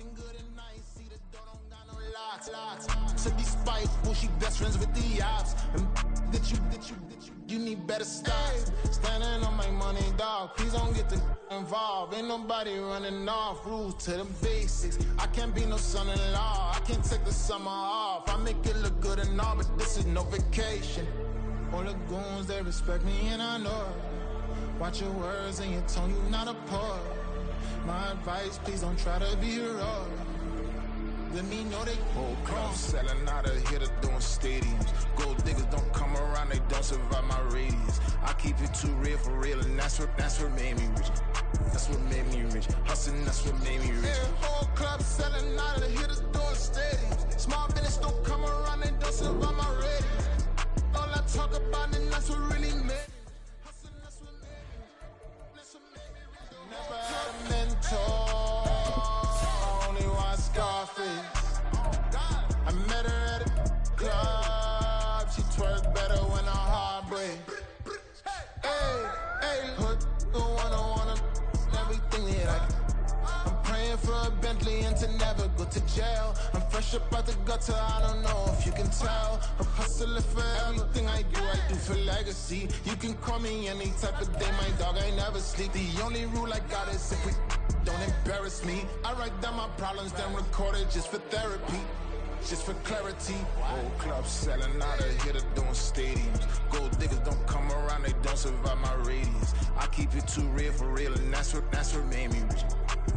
sleeping good at night. See the door don't got no locks. To be spiteful, she best friends with the ops. And you need better stops. Standing on my money, dog. Please don't get the involved. Ain't nobody running off. Rules to the basics. I can't be no son-in-law. I can't take the summer off. I make it look good and all, but this is no vacation. All the goons, they respect me and I know it. Watch your words and your tone, you not a poet. My advice, please don't try to be heroic. Let me know they whole club selling out of here to doing stadiums. Gold diggers don't come around, they don't survive my radius. I keep it too real for real, and that's what made me rich. That's what made me rich. Hustling, that's what made me rich. Yeah, whole club selling out of here to doing stadiums. Small business don't come around, they don't survive my radius. All I talk about, and that's what really made me. Hustling, that's what made me. That's what made me rich. Never had a mentor. Only one Scarface. I met her at a club. She twerk better when her heart breaks. Hey, hood, the one I wanna, everything that I can. I'm praying for a Bentley and to never go to jail. I'm fresh up out the gutter, I don't know if you can tell. I'm hustling for everything I do for legacy. You can call me any type of day, my dog, I never sleep. The only rule I got is if we don't embarrass me. I write down my problems, then record it just for therapy. Just for clarity. Whole club selling out of here to doing stadiums. Gold diggers don't come around, they don't survive my radius. I keep it too real for real, and that's what made me rich.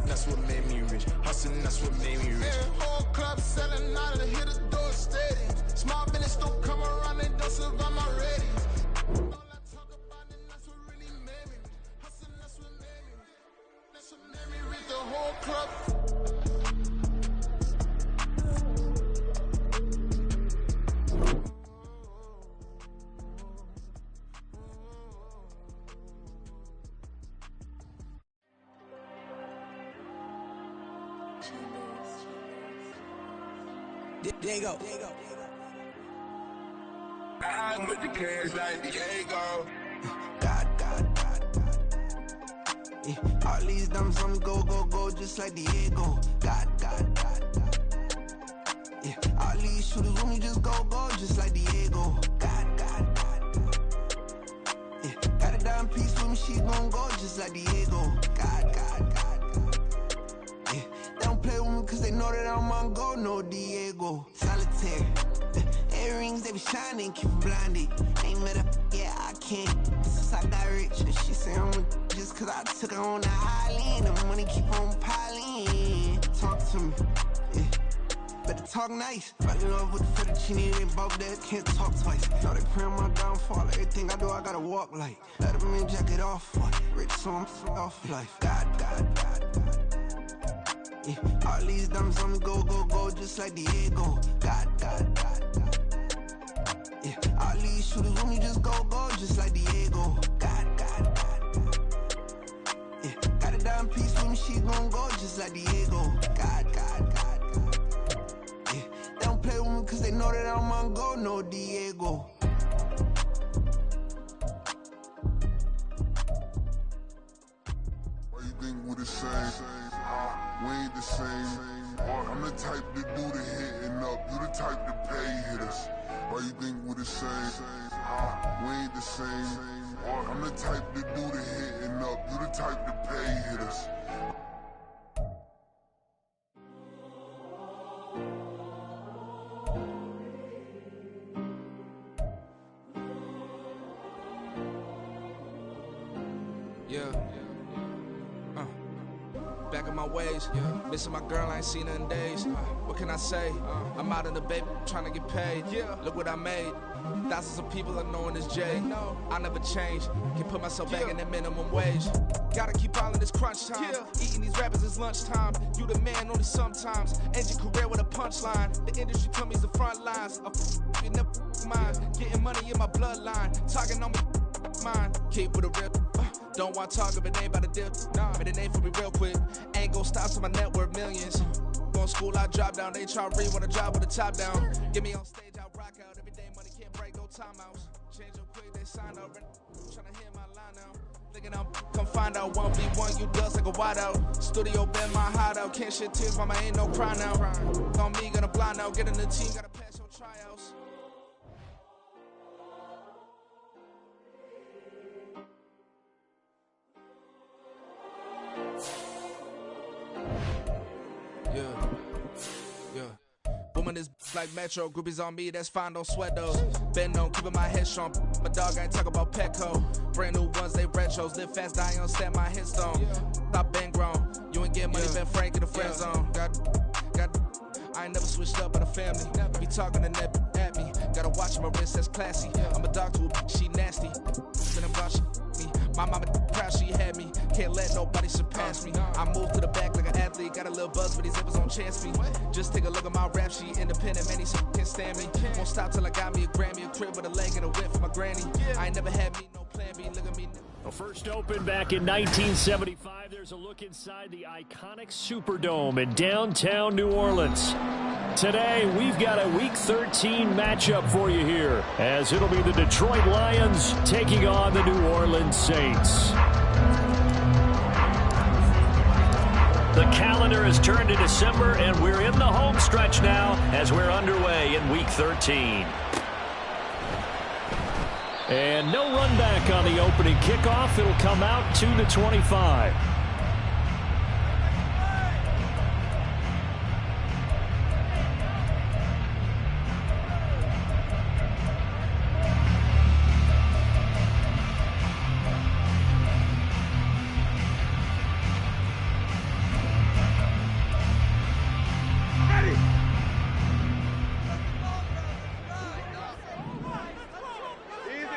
That's what made me rich. Hustling, that's what made me rich. Yeah, whole club selling out of here to doing stadiums. Small business don't come around, they don't survive my radius. All I talk about, and that's what really made me rich. Hustling, that's what made me rich. That's what made me rich. The whole club. There you go. I'm with the cash like Diego. God. Yeah, all these diamonds on me go, just like Diego. God. Yeah, all these shooters on me just go, just like Diego. God. Yeah, got a dime piece with me, she gon' go just like Diego. God. Yeah, they don't play with me cause they know that I'm on go, no Diego. Solitaire, earrings they be shining, keep them blinded. Ain't met up, yeah I can't. Since I got rich, and she say I'm a, just cause I took her on the island. The money keep on piling. Talk to me, yeah. Better talk nice. Fucking up with the fettuccine, they both dead, can't talk twice. Know they praying my downfall. Everything I do, I gotta walk like. Let them in, jacket off. Rich, so I'm off life. God. Yeah, all these diamonds on me go, just like Diego. God. Yeah, all these shooters on me just go, just like Diego. God. Yeah, got a dime piece with me, she gon' go just like Diego. God. Yeah, they don't play with me cause they know that I'm on go, no Diego. Why you think we're the same? We ain't the same. I'm the type to do the hitting up, you the type to pay hitters. Why you think we're the same? We ain't the same. I'm the type to do the hitting up, you the type to pay hitters. Back in my ways, missing my girl, I ain't seen her in days. What can I say? I'm out in the baby, trying to get paid. Look what I made. Thousands of people are knowing this Jay. I never change. Can put myself back in that minimum wage. Gotta keep all of this crunch time. Eating these rappers is lunchtime. You the man only sometimes. End your career with a punchline. The industry tell me the front lines. You never mind. Getting money in my bloodline. Talking on me, mine. Keep with a real. Don't want to talk if it ain't about a deal. Made a name for me real quick. Ain't gon' stop till my net worth millions. Going school, I drop down. They try to read when I drop with the top down. Get me on stage, I rock out. Every day money can't break, no timeouts. Change up quick, they sign up. Tryna hear my line now. Thinking I'm find out 1v1, you dust like a wideout. Studio been my hideout, can't shed tears, mama ain't no cry now. On me, gonna blind out, get in the team, gotta pass your tryouts. Booming this like Metro, groupies on me, that's fine, don't sweat those. Been on, keeping my head strong. My dog ain't talk about Petco. Brand new ones, they retros. Live fast, die on, stand my headstone. Stop been grown. You ain't get money, been frank in the friend zone. I ain't never switched up in the family. Be talking to net at me. Gotta watch my wrist, that's classy. I'm a dog to a she nasty. Then about she me. My mama proud she had me. Can't let nobody surpass me. I move to the back like an athlete. Got a little buzz for these zippers on chance me. Just take a look at my rap sheet. Independent, man, these can't stand me. Won't stop till I got me a Grammy, a crib with a leg and a whip for my granny. I ain't never had me no plan B. Look at me. First opened back in 1975, there's a look inside the iconic Superdome in downtown New Orleans. Today, we've got a Week 13 matchup for you here, as it'll be the Detroit Lions taking on the New Orleans Saints. The calendar has turned to December, and we're in the home stretch now as we're underway in Week 13. And no run back on the opening kickoff. It'll come out to the 25.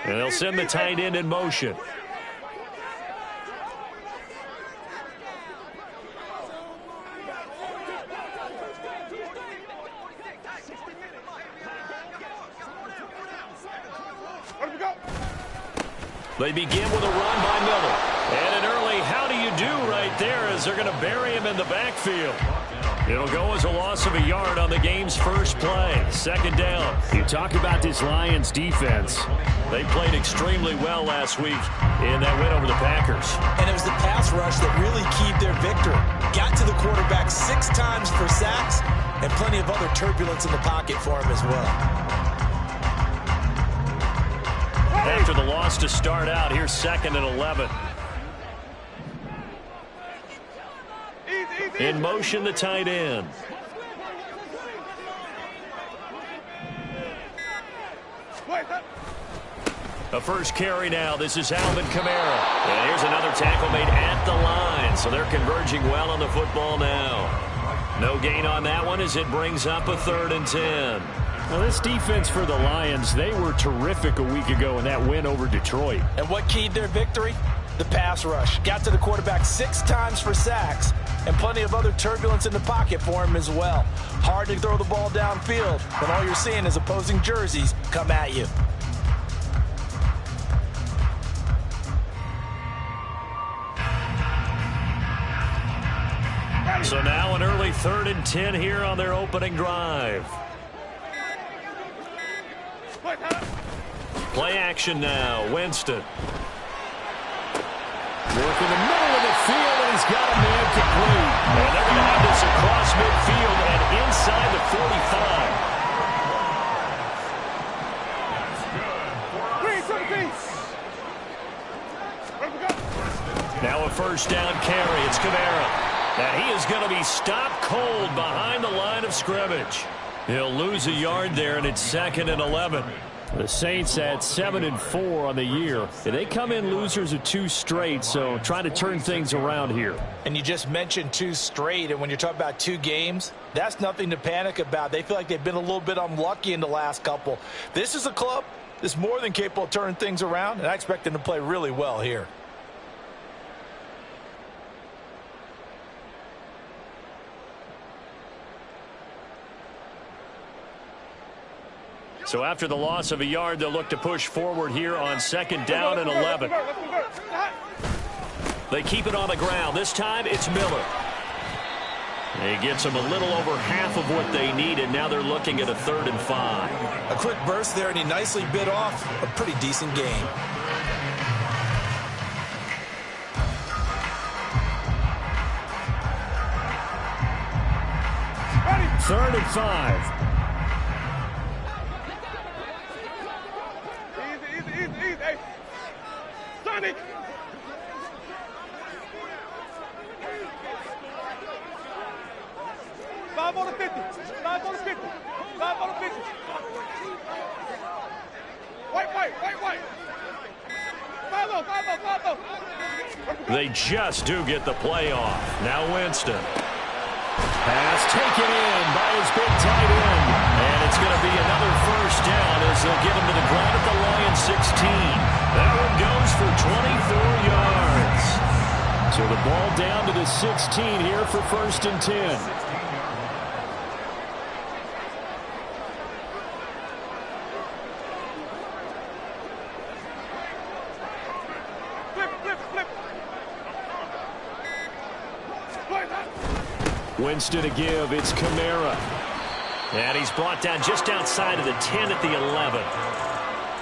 And they'll send the tight end in motion. They begin with a run by Miller. And an early how do you do right there as they're going to bury him in the backfield. It'll go as a loss of a yard on the game's first play. Second down. You talk about this Lions defense. They played extremely well last week in that win over the Packers. And it was the pass rush that really keyed their victory. Got to the quarterback 6 times for sacks and plenty of other turbulence in the pocket for him as well. After the loss to start out, here's 2nd and 11. In motion, the tight end. A first carry now. This is Alvin Kamara. And here's another tackle made at the line. So they're converging well on the football now. No gain on that one as it brings up a 3rd and 10. Well, this defense for the Lions, they were terrific a week ago in that win over Detroit. And what keyed their victory? The pass rush. Got to the quarterback 6 times for sacks and plenty of other turbulence in the pocket for him as well. Hard to throw the ball downfield when all you're seeing is opposing jerseys come at you. So now an early 3rd and 10 here on their opening drive. Play action now. Winston. Work in the middle of the field, and he's got a man complete. And they're going to have this across midfield and inside the 45. Now a first down carry. It's Kamara. And he is going to be stopped cold behind the line of scrimmage. He'll lose a yard there, and it's 2nd and 11. The Saints at 7-4 on the year. They come in losers of 2 straight, so trying to turn things around here. And you just mentioned 2 straight, and when you're talking about 2 games, that's nothing to panic about. They feel like they've been a little bit unlucky in the last couple. This is a club that's more than capable of turning things around, and I expect them to play really well here. So after the loss of a yard, they'll look to push forward here on 2nd down and 11. They keep it on the ground. This time it's Miller. He gets them a little over half of what they needed. Now they're looking at a 3rd and 5. A quick burst there, and he nicely bit off a pretty decent game. 3rd and 5. Easy. Hey. Sonic. Five on the 50. 5 on the 50. 5 on the 50. White. 5-0. They just do get the play off. Now Winston. Pass taken in by his big tight end. And it's going to be another first down as they'll get him to the ground at the Lions 16. That one goes for 24 yards. So the ball down to the 16 here for 1st and 10. Winston to give. It's Kamara. And he's brought down just outside of the 10 at the 11.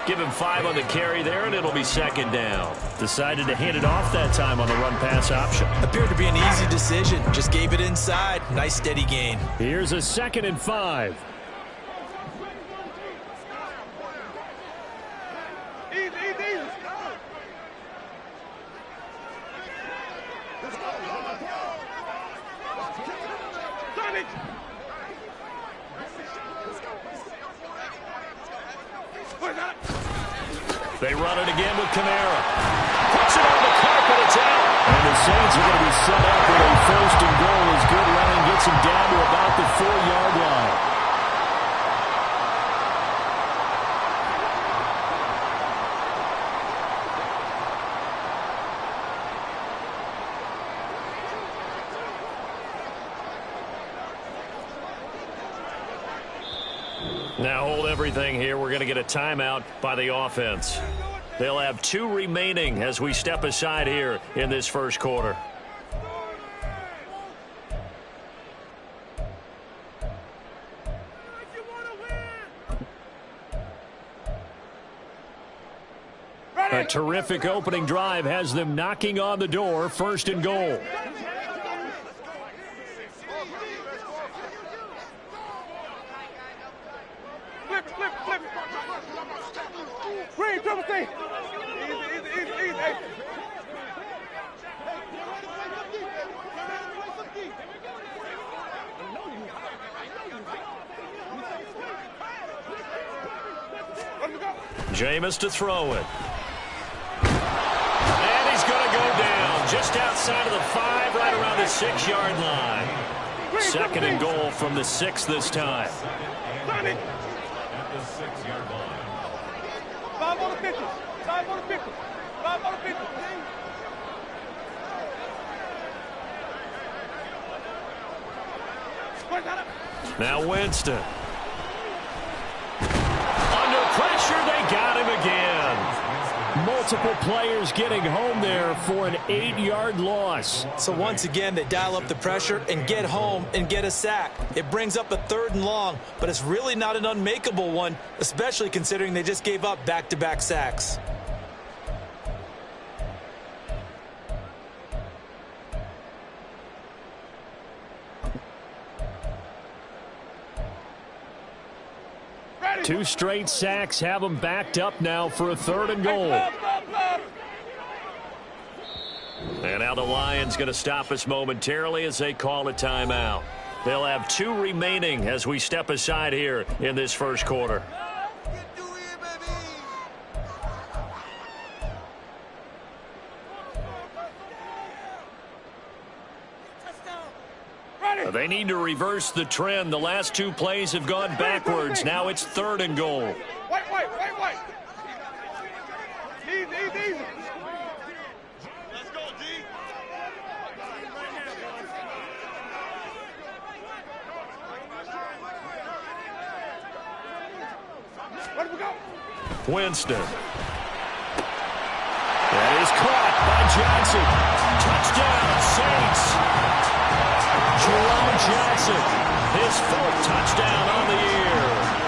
Give him 5 on the carry there, and it'll be 2nd down. Decided to hand it off that time on the run-pass option. Appeared to be an easy decision. Just gave it inside. Nice steady gain. Here's a 2nd and 5. Easy. Sonic. They run it again with Kamara. Puts it on the carpet. It's out. And the Saints are going to be set up with a 1st and goal as good running gets him down to about the 4-yard line. Now hold everything here. We're going to get a timeout by the offense. They'll have 2 remaining as we step aside here in this first quarter. A terrific opening drive has them knocking on the door. 1st and goal. Flip. Green, triple C. Easy. Hey. Jameis to throw it. And he's going to go down just outside of the 5, right around the 6-yard line. 2nd and goal from the 6 this time. Sonic. At the 6-yard line. 5 on the 50. 5 on the 50. 5 on the 50. Now Winston. Under pressure, they got him again. Multiple players getting home there for an 8-yard loss. So once again, they dial up the pressure and get home and get a sack. It brings up a 3rd and long, but it's really not an unmakeable one, especially considering they just gave up back-to-back sacks. Two straight sacks have them backed up now for a 3rd and goal. And now the Lions going to stop us momentarily as they call a timeout. They'll have 2 remaining as we step aside here in this first quarter. They need to reverse the trend. The last 2 plays have gone backwards. Now it's 3rd and goal. White. Easy. Let's go, D. Where do we go? Winston. That is caught by Johnson. Touchdown, Saints. Jerome Johnson, his 4th touchdown on the year.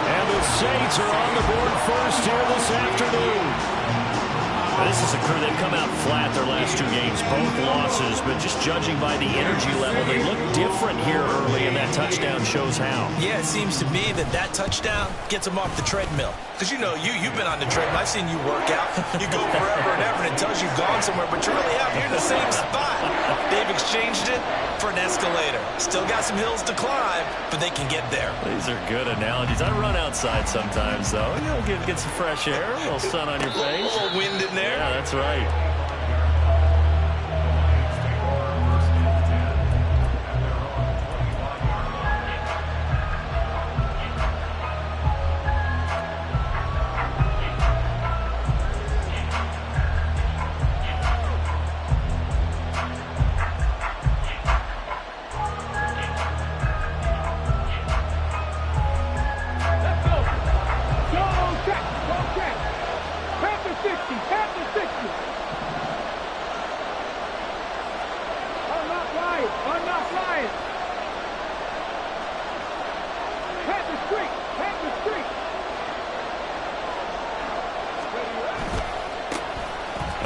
And the Saints are on the board first here this afternoon. This is a Hooker, they've come out flat their last 2 games, both losses, but just judging by the energy level, they look different here early, and that touchdown shows how. Yeah, it seems to me that touchdown gets them off the treadmill. Because, you know, you've been on the treadmill. I've seen you work out. You go forever and ever, and it tells you've gone somewhere, but you really have. You're in the same spot. They've exchanged it for an escalator. Still got some hills to climb, but they can get there. These are good analogies. I run outside sometimes, though. You know, get some fresh air, a little sun on your face. A little wind in there. Yeah, that's right.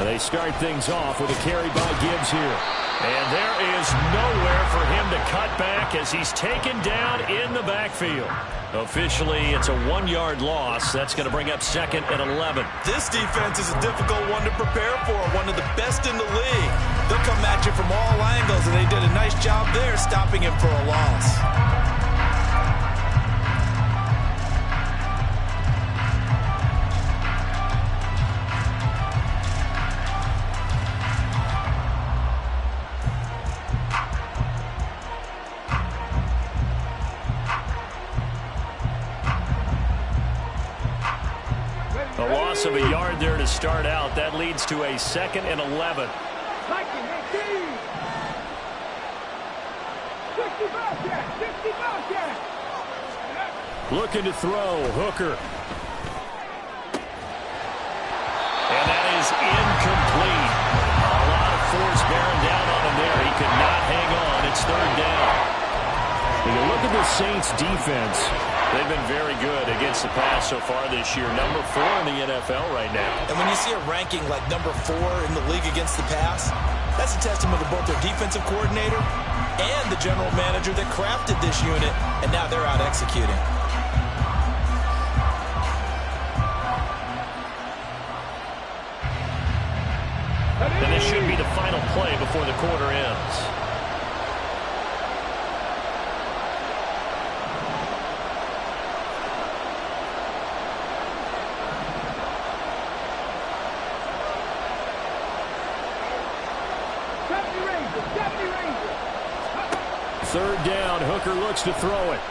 They start things off with a carry by Gibbs here. And there is nowhere for him to cut back as he's taken down in the backfield. Officially, it's a 1-yard loss. That's going to bring up 2nd and 11. This defense is a difficult one to prepare for, one of the best in the league. They'll come at you from all angles, and they did a nice job there stopping him for a loss. A loss of a yard there to start out. That leads to a 2nd and 11. Looking to throw. Hooker. And that is incomplete. A lot of force bearing down on him there. He could not hang on. It's 3rd down. When you look at the Saints defense, they've been very good against the pass so far this year. Number 4 in the NFL right now. And when you see a ranking like number 4 in the league against the pass, that's a testament to both their defensive coordinator and the general manager that crafted this unit, and now they're out executing. And this should be the final play before the quarter ends. Third down, Hooker looks to throw it.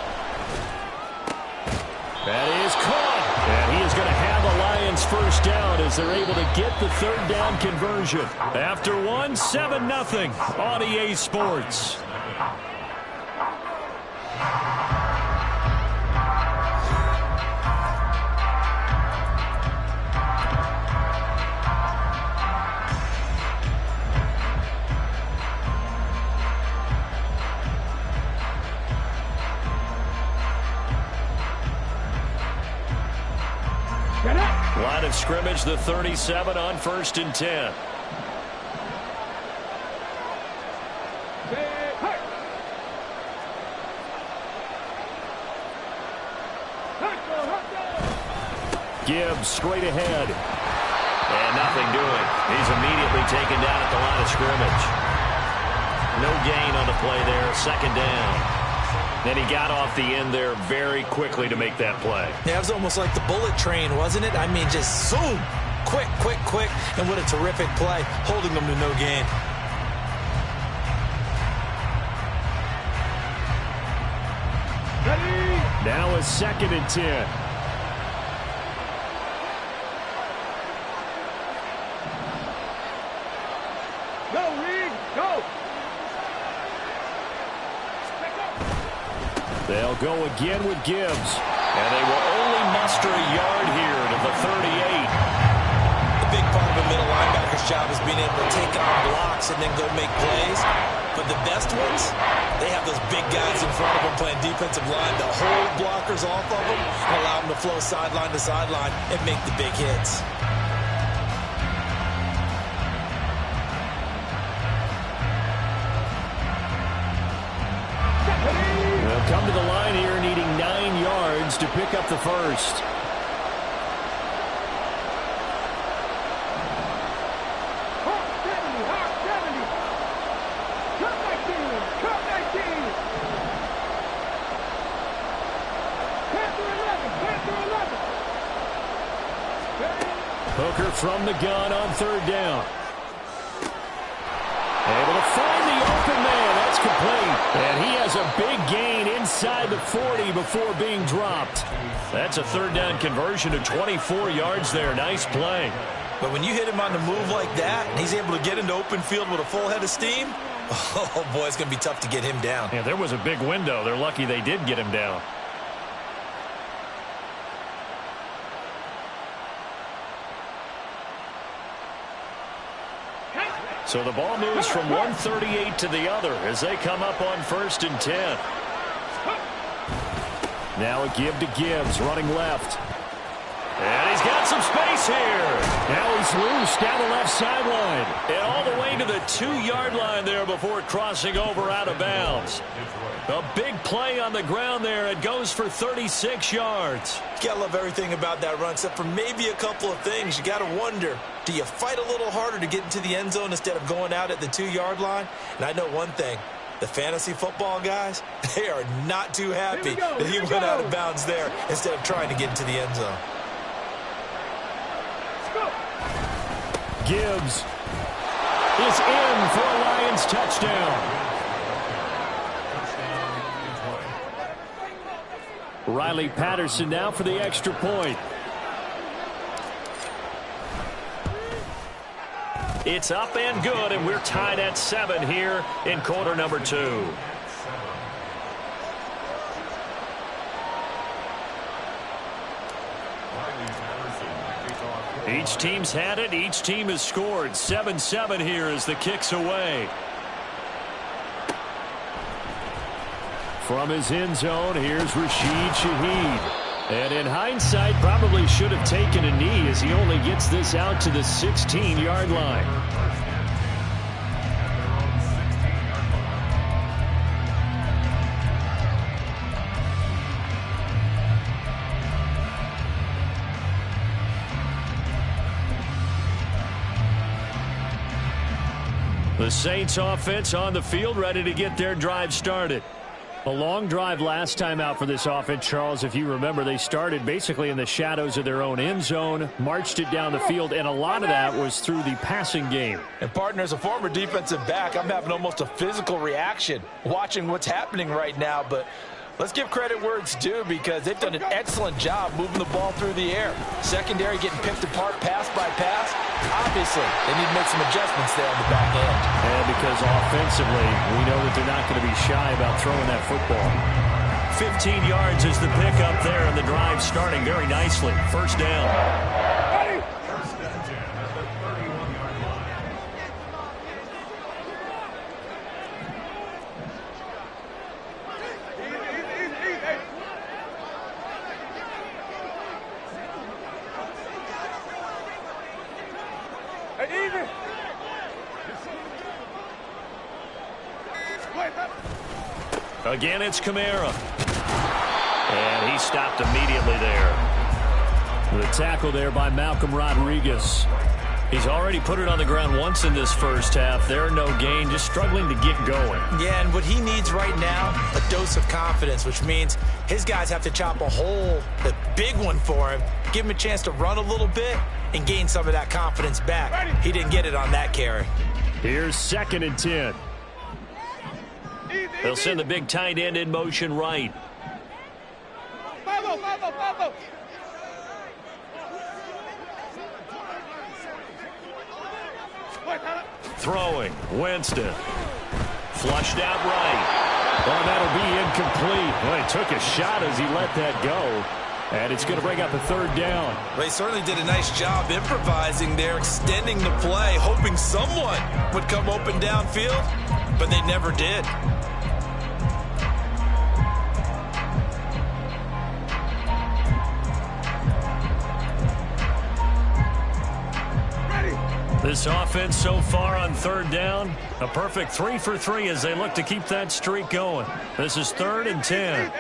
That is caught. And he is going to have the Lions first down as they're able to get the 3rd down conversion. After 1, 7-0 on EA Sports. Line of scrimmage, the 37 on 1st and 10. Gibbs straight ahead. And nothing doing. He's immediately taken down at the line of scrimmage. No gain on the play there. 2nd down. And he got off the end there very quickly to make that play. Yeah, it was almost like the bullet train, wasn't it? I mean, just zoom. Quick, quick, quick. And what a terrific play, holding them to no gain. Now a 2nd and 10. Go, Reed, go. They'll go again with Gibbs. And they will only muster a yard here to the 38. The big part of a middle linebacker's job is being able to take on blocks and then go make plays. But the best ones, they have those big guys in front of them playing defensive line to hold blockers off of them and allow them to flow sideline to sideline and make the big hits. come to the line here needing 9 yards to pick up the first. Hooker from the gun on 3rd down. Able to find the open man. That's complete. And he has a big gain inside the 40 before being dropped. That's a 3rd down conversion of 24 yards there. Nice play. But when you hit him on the move like that, and he's able to get into open field with a full head of steam, oh, boy, it's going to be tough to get him down. Yeah, there was a big window. They're lucky they did get him down. So the ball moves from 138 to the other as they come up on 1st and 10. Now a give to Gibbs, running left. And he's got some space here. Now he's loose down the left sideline. And all the way to the 2-yard line there before crossing over out of bounds. A big play on the ground there. It goes for 36 yards. You got to love everything about that run, except for maybe a couple of things. You got to wonder, do you fight a little harder to get into the end zone instead of going out at the 2-yard line? And I know one thing. The fantasy football guys, they are not too happy that he went out of bounds there instead of trying to get into the end zone. Gibbs is in for a Lions touchdown. Riley Patterson now for the extra point. It's up and good, and we're tied at 7 here in quarter number 2. Each team's had it. Each team has scored. 7-7 here as the kick's away. From his end zone, here's Rashid Shaheed. And in hindsight, probably should have taken a knee as he only gets this out to the 16-yard line. The Saints offense on the field, ready to get their drive started. A long drive last time out for this offense, Charles. If you remember, they started basically in the shadows of their own end zone, marched it down the field, and a lot of that was through the passing game. And, partner, as a former defensive back, I'm having almost a physical reaction watching what's happening right now. But let's give credit where it's due because they've done an excellent job moving the ball through the air. Secondary getting picked apart pass by pass. Obviously, they need to make some adjustments there on the back end. And because offensively, we know that they're not going to be shy about throwing that football. 15 yards is the pickup there, and the drive starting very nicely. 1st down. Again, it's Kamara. And he stopped immediately there. The tackle there by Malcolm Rodriguez. He's already put it on the ground once in this first half. There, no gain, just struggling to get going. Yeah, and what he needs right now, a dose of confidence, which means his guys have to chop a hole, the big one for him, give him a chance to run a little bit and gain some of that confidence back. He didn't get it on that carry. Here's 2nd and 10. They'll send the big tight end in motion right. Throwing, Winston. Flushed out right. Oh, that'll be incomplete. Well, he took a shot as he let that go. And it's going to bring up a 3rd down. Well, he certainly did a nice job improvising there, extending the play, hoping someone would come open downfield, but they never did. This offense so far on third down, a perfect 3 for 3 as they look to keep that streak going. This is 3rd and 10.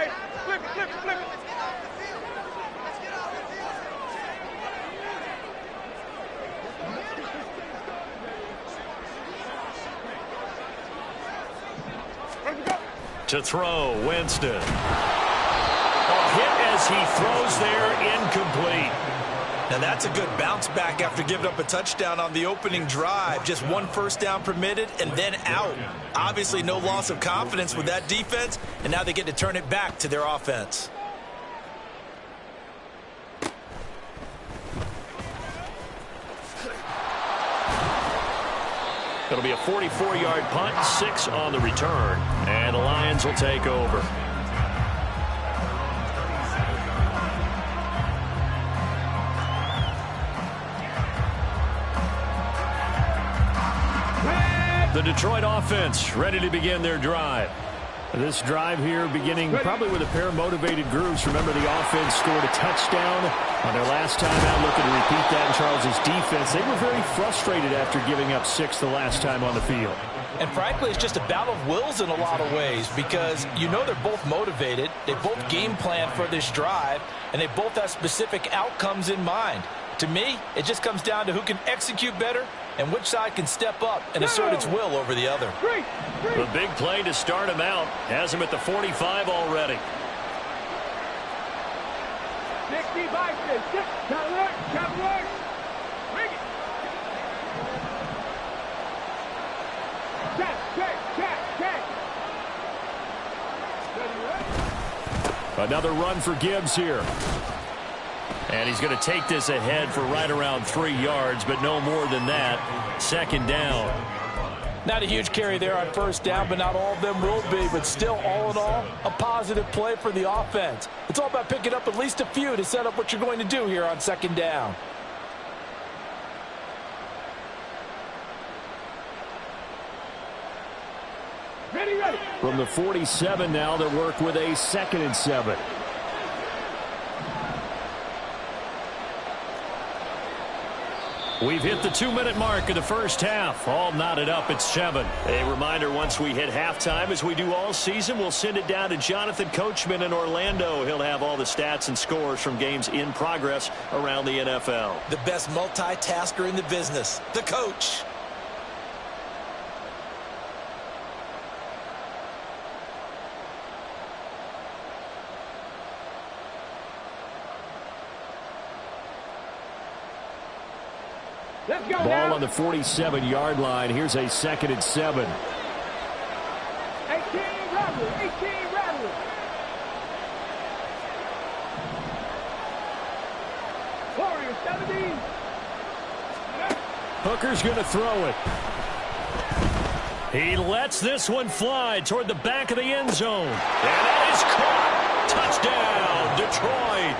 To throw, Winston. A hit as he throws there, incomplete. Now that's a good bounce back after giving up a touchdown on the opening drive. Just 1 first down permitted and then out. Obviously no loss of confidence with that defense, and now they get to turn it back to their offense. It'll be a 44-yard punt, 6 on the return, and the Lions will take over. The Detroit offense ready to begin their drive. This drive here beginning probably with a pair of motivated groups. Remember, the offense scored a touchdown on their last time out, looking to repeat that in Charles's defense. They were very frustrated after giving up 6 the last time on the field. And frankly, it's just a battle of wills in a lot of ways because you know they're both motivated. They both game plan for this drive, and they both have specific outcomes in mind. To me, it just comes down to who can execute better and which side can step up and assert its will over the other. The big play to start him out has him at the 45 already. 65, 6, cover work. Bring it. Check. Another run for Gibbs here. And he's going to take this ahead for right around 3 yards, but no more than that. 2nd down. Not a huge carry there on first down, but not all of them will be. But still, all in all, a positive play for the offense. It's all about picking up at least a few to set up what you're going to do here on 2nd down. Ready. From the 47 now, they work with a 2nd and 7. We've hit the 2-minute mark of the first half. All knotted up at 7. A reminder, once we hit halftime, as we do all season, we'll send it down to Jonathan Coachman in Orlando. He'll have all the stats and scores from games in progress around the NFL. The best multitasker in the business, the coach. Let's go Ball now. on the 47-yard line. Here's a 2nd and 7. 18 Rattler. Warriors 17. Hooker's going to throw it. He lets this one fly toward the back of the end zone. And that is caught. Touchdown, Detroit.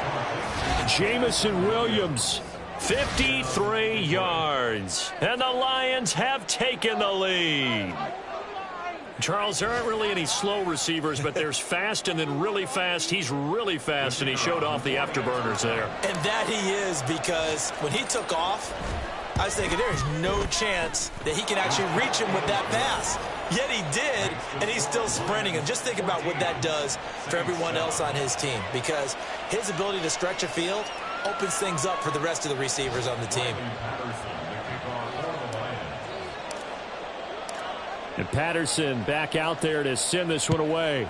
Jamison Williams, 53 yards. And the Lions have taken the lead. Charles, there aren't really any slow receivers, but there's fast and then really fast. He's really fast, and he showed off the afterburners there. And that he is, because when he took off, I was thinking there is no chance that he can actually reach him with that pass. Yet he did, and he's still sprinting. And just think about what that does for everyone else on his team, because his ability to stretch a field opens things up for the rest of the receivers on the team. And Patterson back out there to send this one away.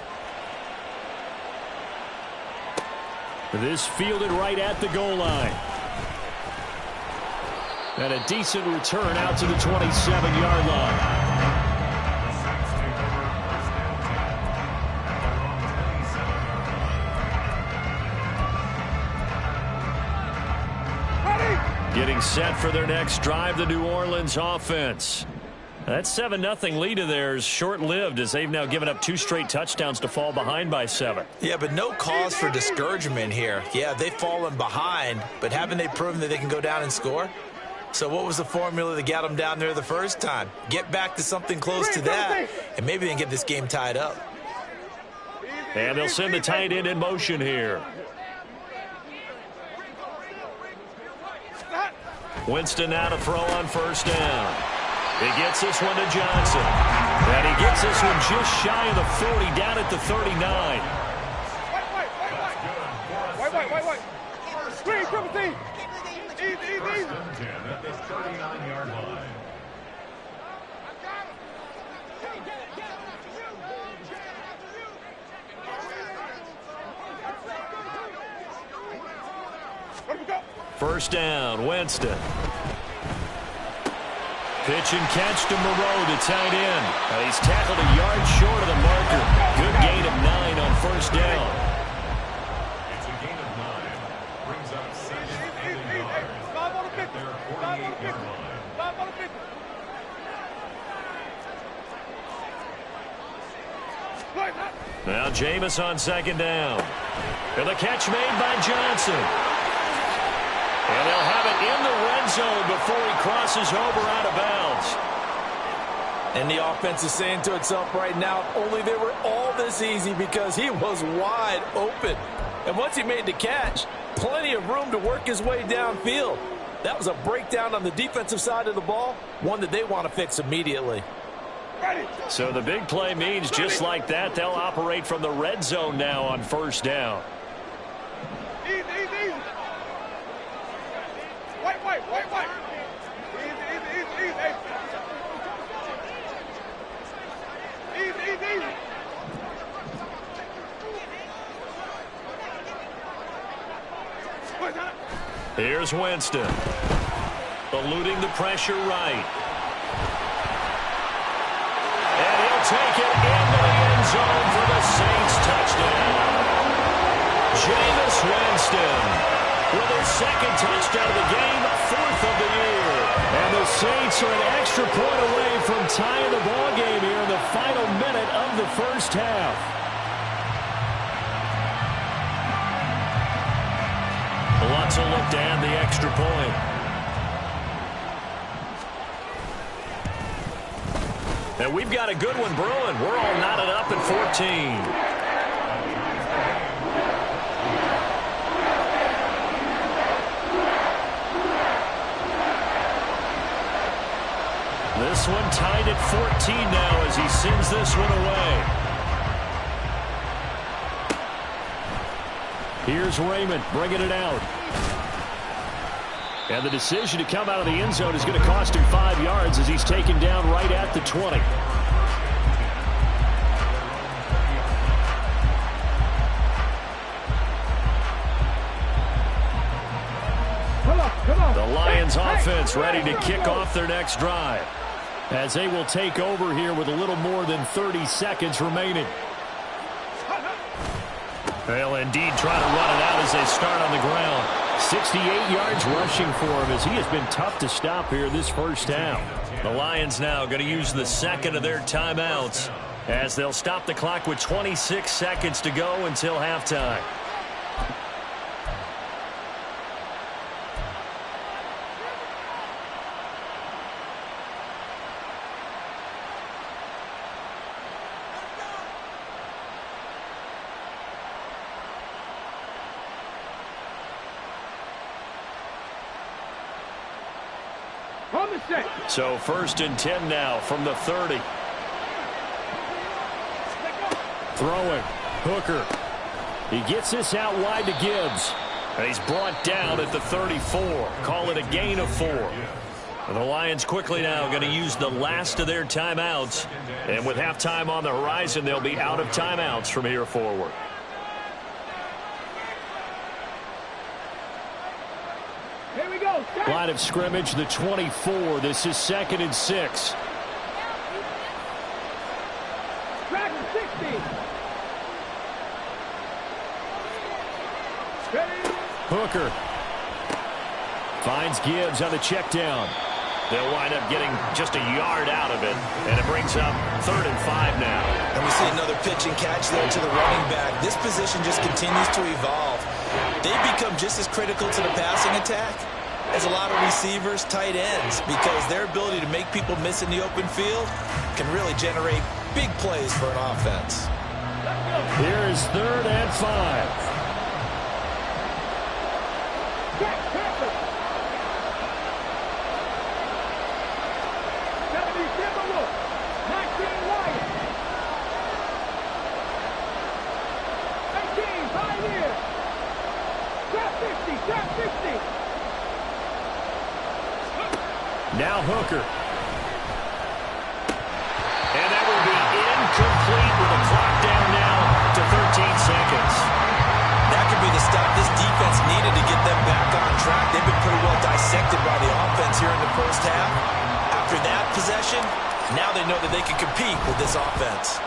This fielded right at the goal line. And a decent return out to the 27-yard line. Getting set for their next drive, the New Orleans offense. That 7-0 lead of theirs short-lived as they've now given up 2 straight touchdowns to fall behind by 7. Yeah, but no cause for discouragement here. Yeah, they've fallen behind, but haven't they proven that they can go down and score? So what was the formula that got them down there the first time? Get back to something close to that, and maybe they can get this game tied up. And they'll send the tight end in motion here. Winston now to throw on first down. He gets this one to Johnson. And he gets this one just shy of the 40, down at the 39. Wait. Screen, triple team. Easy. First and 10 at the 39-yard line. First down, Winston. Pitch and catch to Moreau, the tight end. And he's tackled a yard short of the marker. Good gain of 9 on first down. It's a gain of 9. Brings up 7 yards. At their 48-yard line. Now Jameis on second down. And the catch made by Johnson. And they'll have it in the red zone before he crosses over out of bounds. And the offense is saying to itself right now, only they were all this easy because he was wide open. And once he made the catch, plenty of room to work his way downfield. That was a breakdown on the defensive side of the ball, one that they want to fix immediately. So the big play means just like that, they'll operate from the red zone now on first down. Easy. Wait. Easy. Here's Winston. Eluding the pressure right. And he'll take it into the end zone for the Saints touchdown. Jameis Winston with his second touchdown of the game, 4th of the year. And the Saints are an extra point away from tying the ball game here in the final minute of the first half. Lots of look to add the extra point. And we've got a good one brewing. We're all knotted up at 14. This one tied at 14 now as he sends this one away. Here's Raymond bringing it out. And the decision to come out of the end zone is going to cost him 5 yards as he's taken down right at the 20. The Lions offense ready to kick off their next drive as they will take over here with a little more than 30 seconds remaining. They'll indeed try to run it out as they start on the ground. 68 yards rushing for him as he has been tough to stop here this first half. The Lions now going to use the second of their timeouts as they'll stop the clock with 26 seconds to go until halftime. So 1st and 10 now from the 30. Throwing. Hooker. He gets this out wide to Gibbs. And he's brought down at the 34. Call it a gain of 4. And the Lions quickly now going to use the last of their timeouts. And with halftime on the horizon, they'll be out of timeouts from here forward. Line of scrimmage, the 24. This is 2nd and 6. Hooker finds Gibbs on the check down. They'll wind up getting just a yard out of it, and it brings up 3rd and 5 now. And we see another pitch and catch there to the running back. This position just continues to evolve. They become just as critical to the passing attack as a lot of receivers, tight ends, because their ability to make people miss in the open field can really generate big plays for an offense. Here is 3rd and 5. Now Hooker. And that will be incomplete with the clock down now to 13 seconds. That could be the stop this defense needed to get them back on track. They've been pretty well dissected by the offense here in the first half. After that possession, now they know that they can compete with this offense.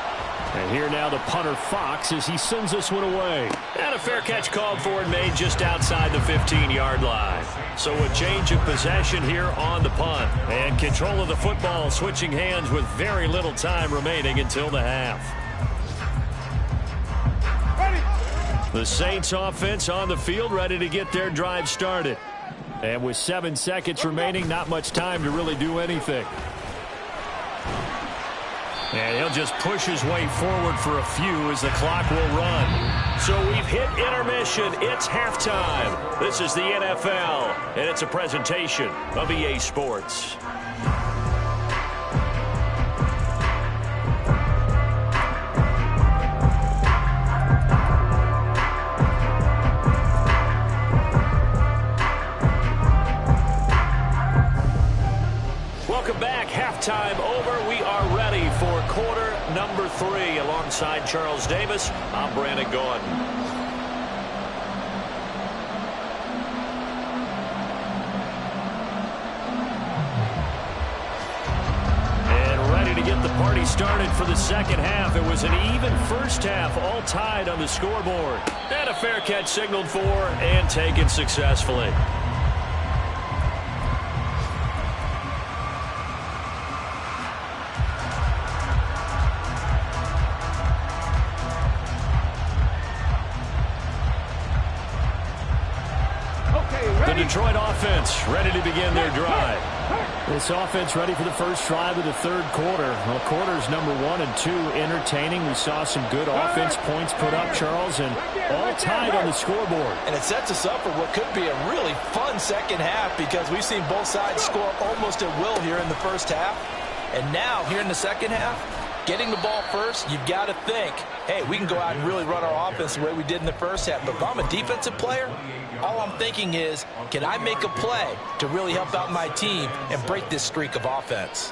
And here now the punter Fox as he sends this one away. And a fair catch called for and made just outside the 15-yard line. So a change of possession here on the punt. And control of the football switching hands with very little time remaining until the half. The Saints offense on the field ready to get their drive started. And with 7 seconds remaining, not much time to really do anything. And he'll just push his way forward for a few as the clock will run. So we've hit intermission. It's halftime. This is the NFL, and it's a presentation of EA Sports. Welcome back. Halftime over. We are ready for quarter number 3. Alongside Charles Davis, I'm Brandon Gaudin. And ready to get the party started for the second half. It was an even first half, all tied on the scoreboard. And a fair catch signaled for and taken successfully. The Detroit offense ready to begin their drive. This offense ready for the first drive of the third quarter. Well, quarters number 1 and 2 entertaining. We saw some good offense points put up, Charles, and all tied on the scoreboard. And it sets us up for what could be a really fun second half because we've seen both sides score almost at will here in the first half. And now, here in the second half, getting the ball first, you've got to think, hey, we can go out and really run our offense the way we did in the first half. But if I'm a defensive player, all I'm thinking is, can I make a play to really help out my team and break this streak of offense?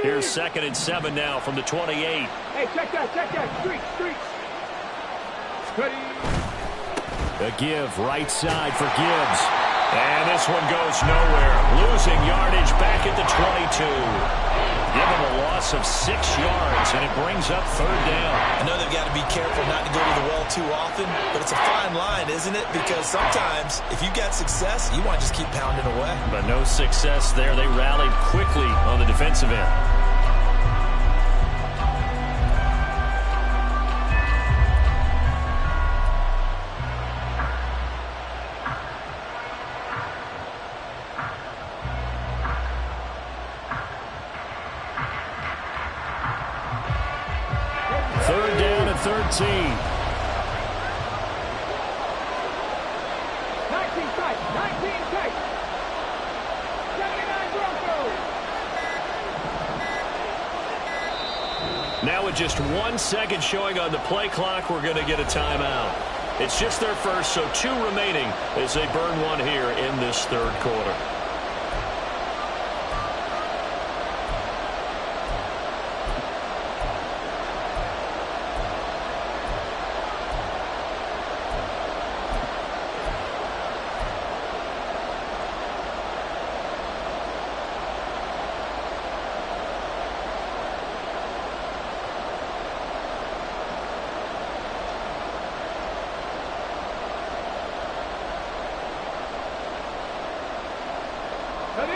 Here's 2nd and 7 now from the 28. Hey, check that. Streak. A give right side for Gibbs. And this one goes nowhere. Losing yardage back at the 22. Give him a loss of 6 yards, and it brings up 3rd down. I know they've got to be careful not to go to the well too often, but it's a fine line, isn't it? Because sometimes, if you got success, you want to just keep pounding away. But no success there. They rallied quickly on the defensive end. Third down and 13. 19 tight. 79 Broncos. Now with just 1 second showing on the play clock, we're going to get a timeout. It's just their first, so 2 remaining as they burn one here in this third quarter.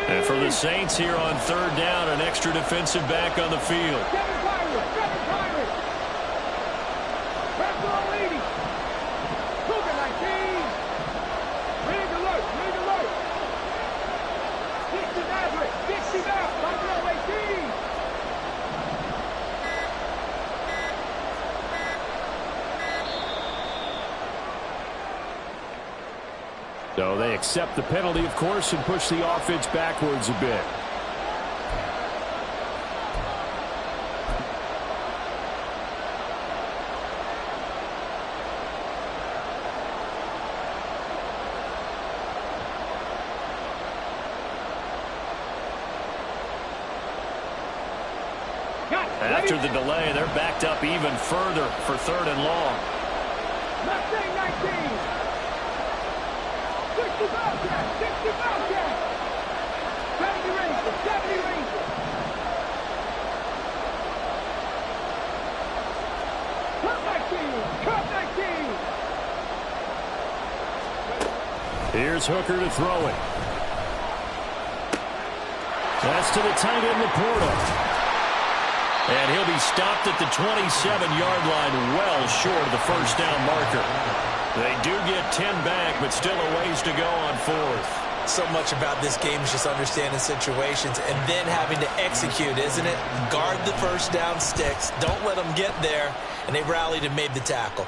And for the Saints here on 3rd down, an extra defensive back on the field. Kevin Byron. Press on leading. Cougar 19. Rig alert. 60 Maverick. 60 Maverick. Montreal 18. So they accept the penalty, of course, and push the offense backwards a bit. After the delay, they're backed up even further for 3rd and long. 19. 60 Bobcats. 60 Bobcats. 70 Rangers. 70 Rangers. Cut back team. Cut back team. Here's Hooker to throw it. That's to the tight end, Laporta. And he'll be stopped at the 27-yard line, well short of the first down marker. They do get 10 back, but still a ways to go on 4th. So much about this game is just understanding situations and then having to execute, isn't it? Guard the first down sticks. Don't let them get there. And they rallied and made the tackle.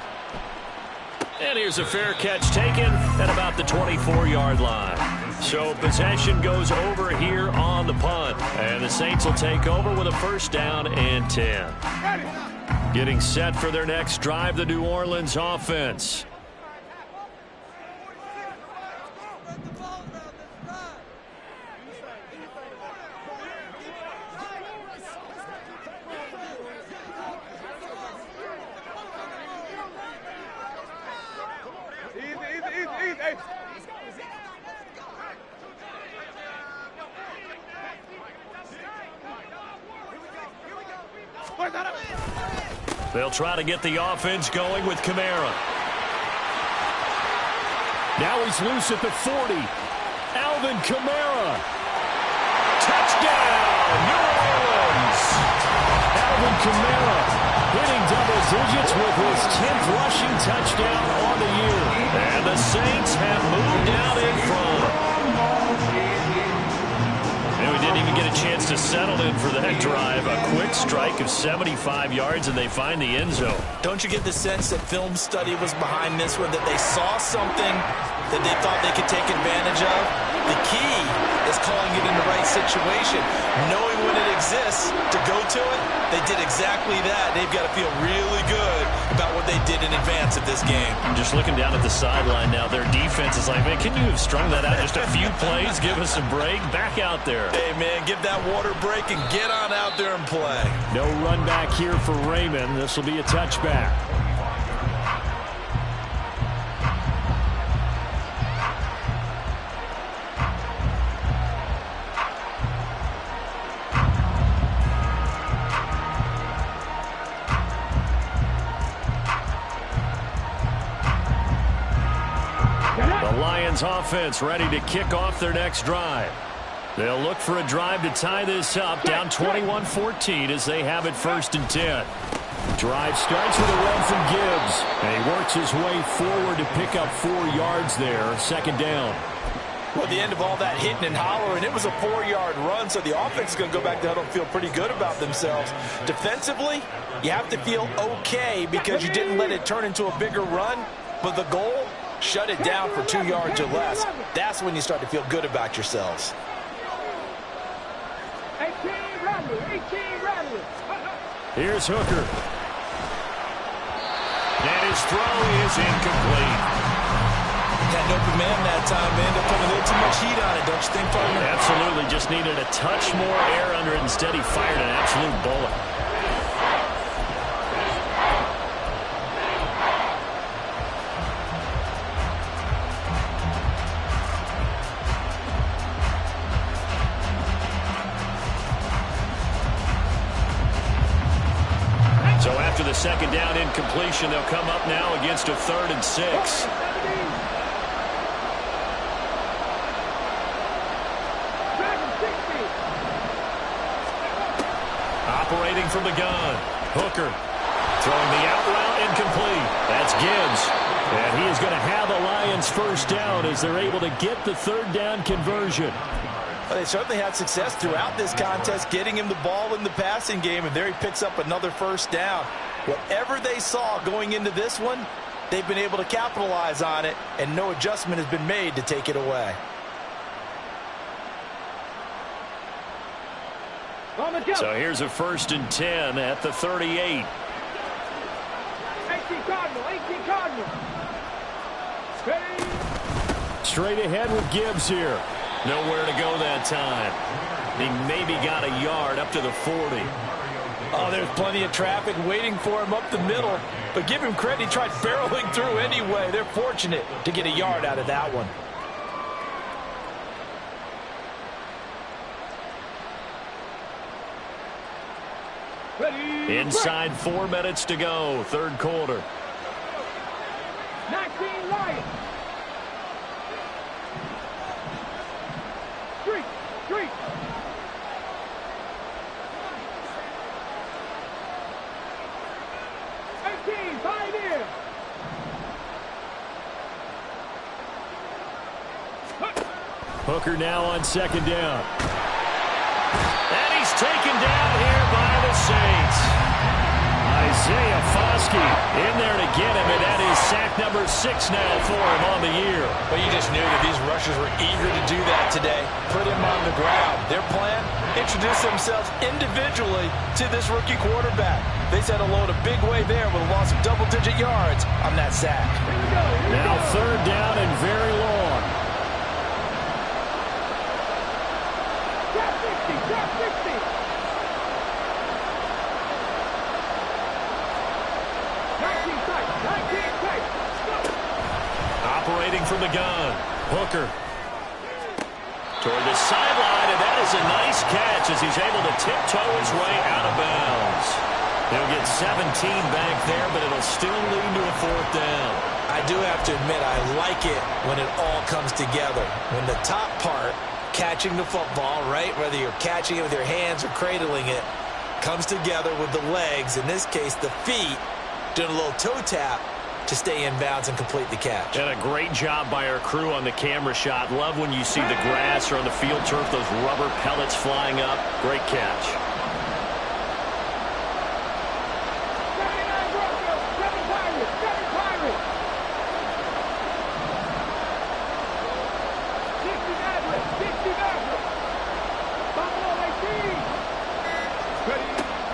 And here's a fair catch taken at about the 24-yard line. So possession goes over here on the punt. And the Saints will take over with a first down and 10. Getting set for their next drive, the New Orleans offense. They'll try to get the offense going with Kamara. Now he's loose at the 40. Alvin Kamara. Touchdown, New Orleans. Alvin Kamara hitting double digits with his 10th rushing touchdown on the year. And the Saints have moved out in front. And we didn't even get a chance to settle in for that drive. A quick strike of 75 yards, and they find the end zone. Don't you get the sense that film study was behind this one, that they saw something that they thought they could take advantage of? The key is calling it in the right situation. Knowing when it exists to go to it, they did exactly that. They've got to feel really good about what they did in advance of this game. I'm just looking down at the sideline now. Their defense is like, man, can you have strung that out just a few plays? Give us a break. Back out there. Hey, man, give that water break and get on out there and play. No run back here for Raymond. This will be a touchback. Offense ready to kick off their next drive. They'll look for a drive to tie this up, down 21-14 as they have it 1st and 10. Drive starts with a run from Gibbs, and he works his way forward to pick up 4 yards there, 2nd down. Well, at the end of all that hitting and hollering, it was a 4-yard run, so the offense is going to go back to huddle and feel pretty good about themselves. Defensively, you have to feel okay because you didn't let it turn into a bigger run, but the goal, shut it down for 2 yards or less. That's when you start to feel good about yourselves. 18 Ramley. Here's Hooker. And his throw is incomplete. Had an open man that time, man. They're putting a little too much heat on it, don't you think, partner? Absolutely. Just needed a touch more air under it. Instead, he fired an absolute bullet. So after the 2nd down incompletion, they'll come up now against a 3rd and 6. Operating from the gun, Hooker throwing the out route incomplete. That's Gibbs. And he is going to have the Lions 1st down as they're able to get the 3rd down conversion. Well, they certainly had success throughout this contest, getting him the ball in the passing game, and there he picks up another 1st down. Whatever they saw going into this one, they've been able to capitalize on it, and no adjustment has been made to take it away. So here's a 1st and 10 at the 38. 18 Cardinal. Straight ahead with Gibbs here. Nowhere to go that time. He maybe got a yard up to the 40. there's plenty of traffic waiting for him up the middle. But give him credit, he tried barreling through anyway. They're fortunate to get a yard out of that one. Inside 4 minutes to go, third quarter. 19 Lions. Street. 18 Pioneer. Hooker now on second down. And he's taken down here by the Saints. Isaiah Foskey in there to get him, and that is sack number 6 now for him on the year. But you just knew that these rushers were eager to do that today. Put him on the ground. Their plan, introduce themselves individually to this rookie quarterback. They said hello in a big way there with a loss of double-digit yards on that sack. Now third down and very long. Drop 60. Operating from the gun, Hooker. Toward the sideline, and that is a nice catch as he's able to tiptoe his way out of bounds. He'll get 17 back there, but it'll still lead to a fourth down. I do have to admit, I like it when it all comes together. When the top part, catching the football, right, whether you're catching it with your hands or cradling it, comes together with the legs, in this case the feet, doing a little toe tap to stay in bounds and complete the catch. And a great job by our crew on the camera shot. Love when you see the grass or on the field turf, those rubber pellets flying up. Great catch.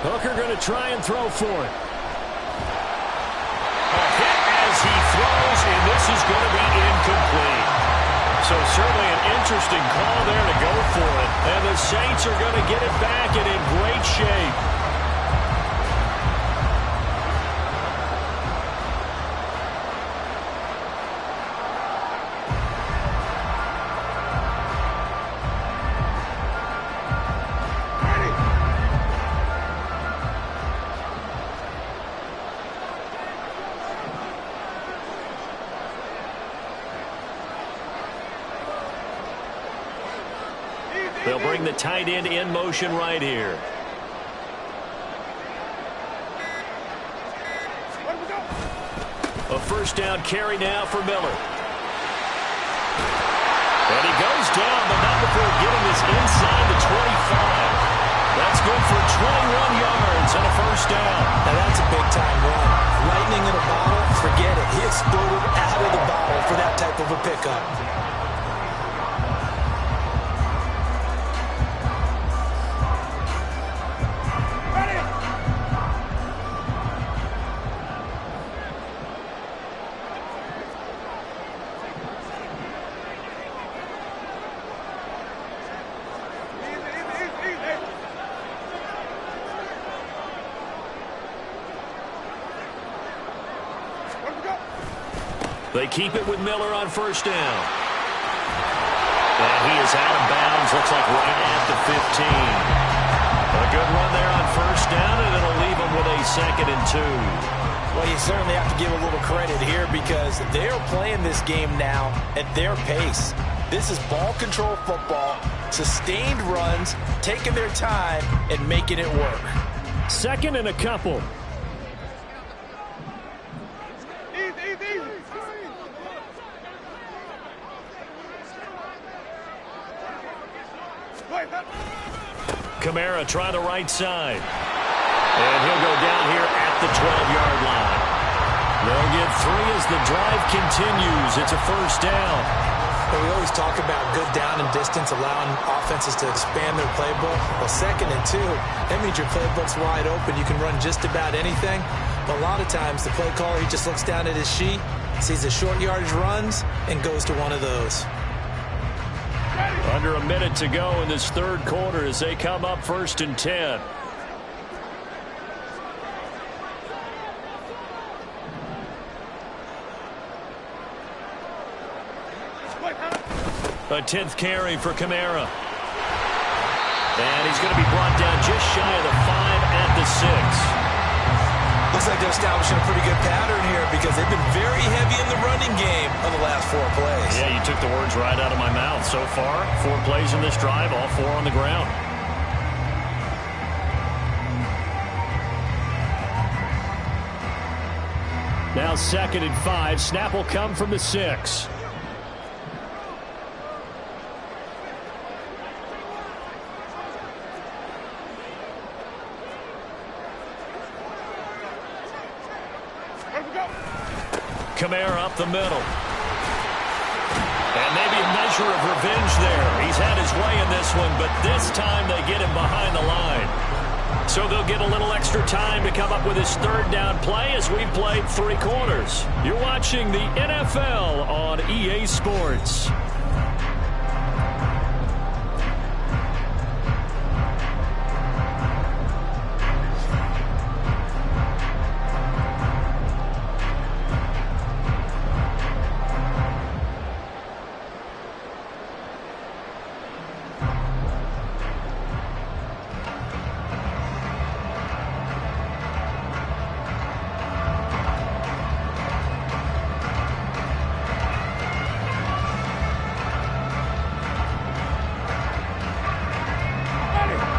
Hooker going to try and throw for it. A hit as he throws, and this is going to be incomplete. So certainly an interesting call there to go for it. And the Saints are going to get it back and in great shape. They'll bring the tight end in motion right here. A first down carry now for Miller. And he goes down, but not before getting this inside the 25. That's good for 21 yards and a first down. Now that's a big-time run. Lightning in a bottle, forget it. He exploded out of the bottle for that type of a pickup. They keep it with Miller on first down. And he is out of bounds, looks like right at the 15. A good run there on first down, and it'll leave him with a 2nd and 2. Well, you certainly have to give a little credit here because they're playing this game now at their pace. This is ball control football, sustained runs, taking their time, and making it work. 2nd and a couple. Kamara try the right side. And he'll go down here at the 12-yard line. They'll get 3 as the drive continues. It's a first down. Well, we always talk about good down and distance, allowing offenses to expand their playbook. Well, 2nd and 2, that means your playbook's wide open. You can run just about anything. But a lot of times, the play caller, he just looks down at his sheet, sees the short yardage runs, and goes to one of those. Under a minute to go in this third quarter as they come up 1st and 10. A 10th carry for Kamara. And he's going to be brought down just shy of the 5 at the 6. Looks like they're establishing a pretty good pattern here because they've been very heavy in the running game of the last 4 plays. Yeah, you took the words right out of my mouth. So far, 4 plays in this drive, all 4 on the ground. Now 2nd and 5. Snap will come from the 6. Kamara up the middle. And maybe a measure of revenge there. He's had his way in this one, but this time they get him behind the line. So they'll get a little extra time to come up with his 3rd down play as we've played 3 quarters. You're watching the NFL on EA Sports.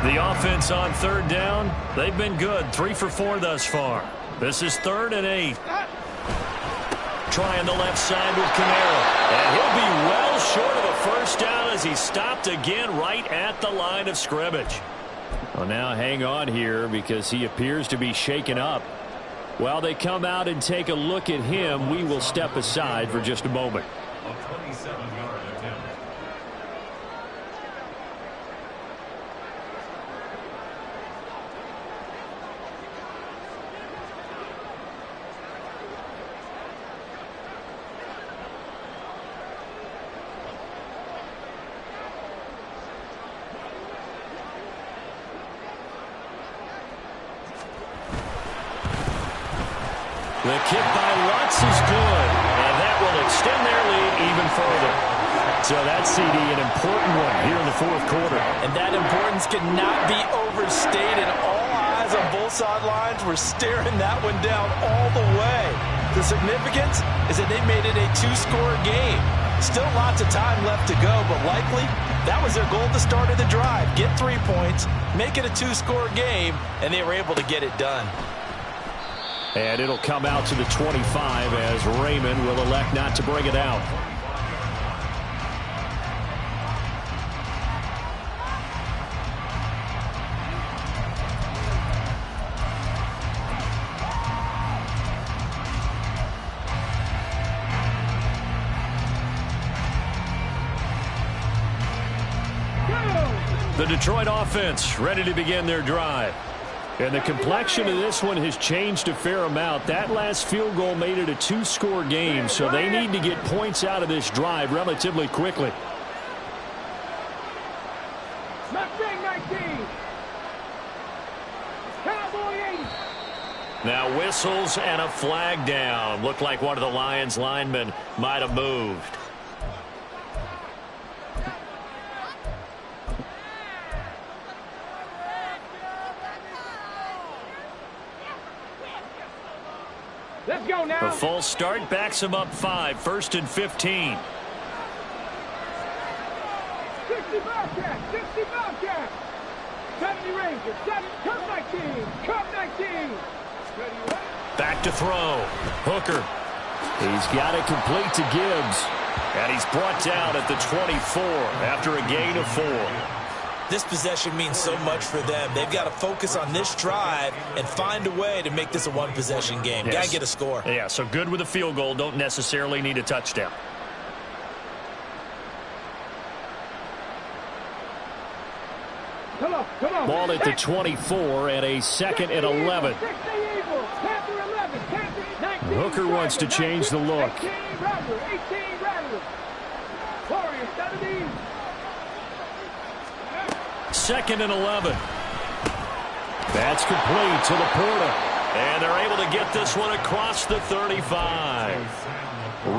The offense on 3rd down, they've been good. 3 for 4 thus far. This is 3rd and 8. Trying the left side with Kamara. And he'll be well short of the 1st down as he stopped again right at the line of scrimmage. Well, now hang on here because he appears to be shaken up. While they come out and take a look at him, we will step aside for just a moment. A 27-yard attempt. The kick by Lutz is good, and that will extend their lead even further. So that CD, an important one here in the 4th quarter. And that importance cannot be overstated. All eyes on both sidelines were staring that one down all the way. The significance is that they made it a 2-score game. Still lots of time left to go, but likely that was their goal at the start of the drive. Get 3 points, make it a 2-score game, and they were able to get it done. And it'll come out to the 25 as Raymond will elect not to bring it out. The Detroit offense ready to begin their drive. And the complexion of this one has changed a fair amount. That last field goal made it a 2-score game, so they need to get points out of this drive relatively quickly. Mustang 19. Cowboy 80. Now whistles and a flag down. Looked like one of the Lions linemen might have moved. Let's go now. A false start backs him up 5, 1st and 15. 60 Bobcats, 60 Bobcats. 70 Rangers, 7, Cup 19, Cup 19. Back to throw. Hooker. He's got it complete to Gibbs. And he's brought down at the 24 after a gain of 4. This possession means so much for them. They've got to focus on this drive and find a way to make this a 1-possession game. Yes. Got to get a score. Yeah, so good with a field goal. Don't necessarily need a touchdown. Come on. Ball at the 24 and a 2nd and 11. Hooker wants to change the look. 18 Rattler. Warriors, 17. 2nd and 11. That's complete to LaPorta. And they're able to get this one across the 35.